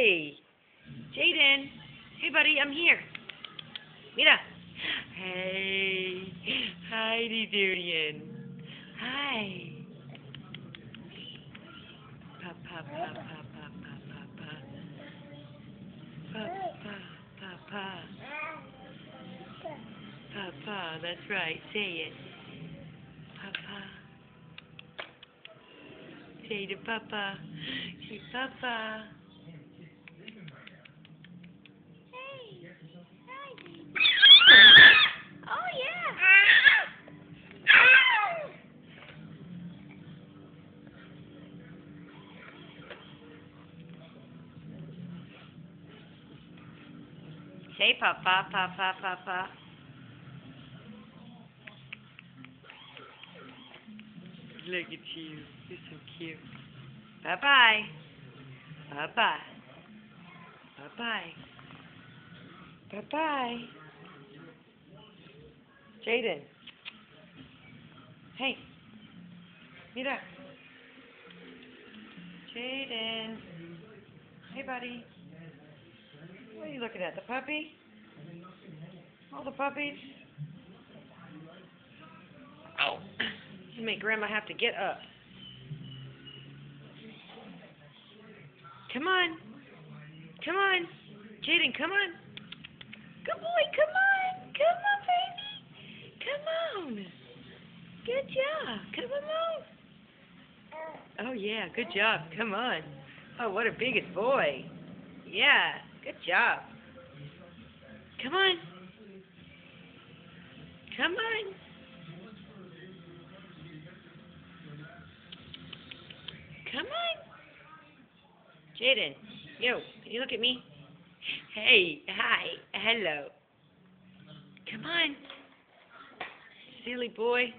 Hey, Jaden. Hey, buddy, I'm here. Mira. Hey, Heidi Durian. Hi. Pa pa pa pa pa pa pa pa. Pa pa pa pa. Pa pa. That's right. Say it. Pa pa. Say to Papa. Say Papa. Oh yeah. Say Papa, Papa, Papa. Look at you. You're so cute. Bye-bye. Bye-bye. Bye-bye. Bye-bye. Jaden. Hey. Mira. Jaden. Hey, buddy. What are you looking at? The puppy? All the puppies? Oh. You make Grandma have to get up. Come on. Come on. Jaden, come on. Good boy, come on. Come on, baby. Come on. Good job. Come on. Oh, yeah, good job. Come on. Oh, what a biggest boy. Yeah, good job. Come on. Come on. Come on. Jaden, yo, can you look at me? Hey, hi, hello. Come on. Silly boy.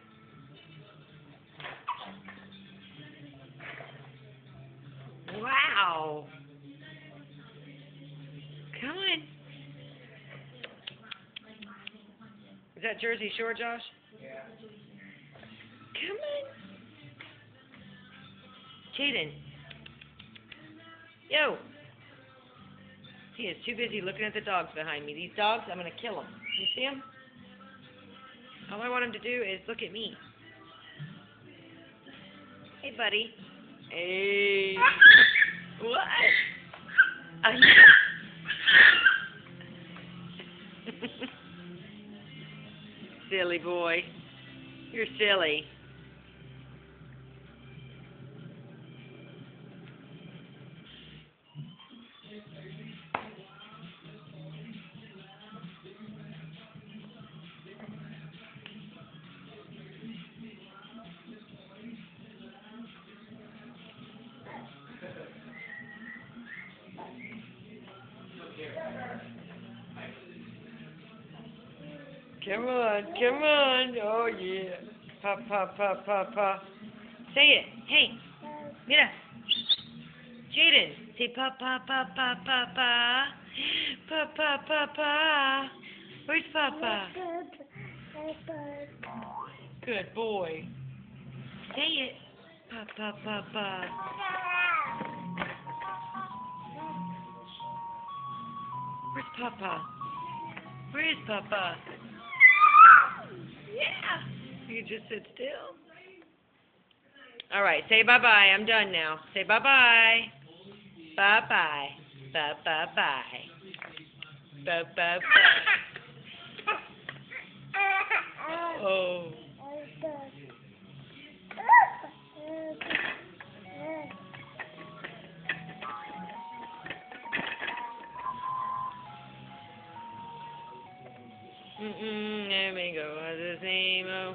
Wow. Come on. Is that Jersey Shore, Josh? Yeah. Come on. Jaden. Yo. He is too busy looking at the dogs behind me. These dogs, I'm going to kill them. You see them? All I want him to do is look at me. Hey, buddy. Hey. What? Silly boy. You're silly. Come on, come on. Oh, yeah. Pa, pa, pa, pa, pa. Say it. Hey, mira. Jaden, say pa, pa, pa, pa, pa, pa. Pa, pa, pa, pa. Where's Papa? Good boy. Say it. Pa, pa, pa, pa. Where's Papa? Where is Papa? Yeah. You just sit still. All right. Say bye-bye. I'm done now. Say bye-bye. Bye-bye. Bye-bye-bye. Bye-bye-bye. Oh. There we go. The same. Oh.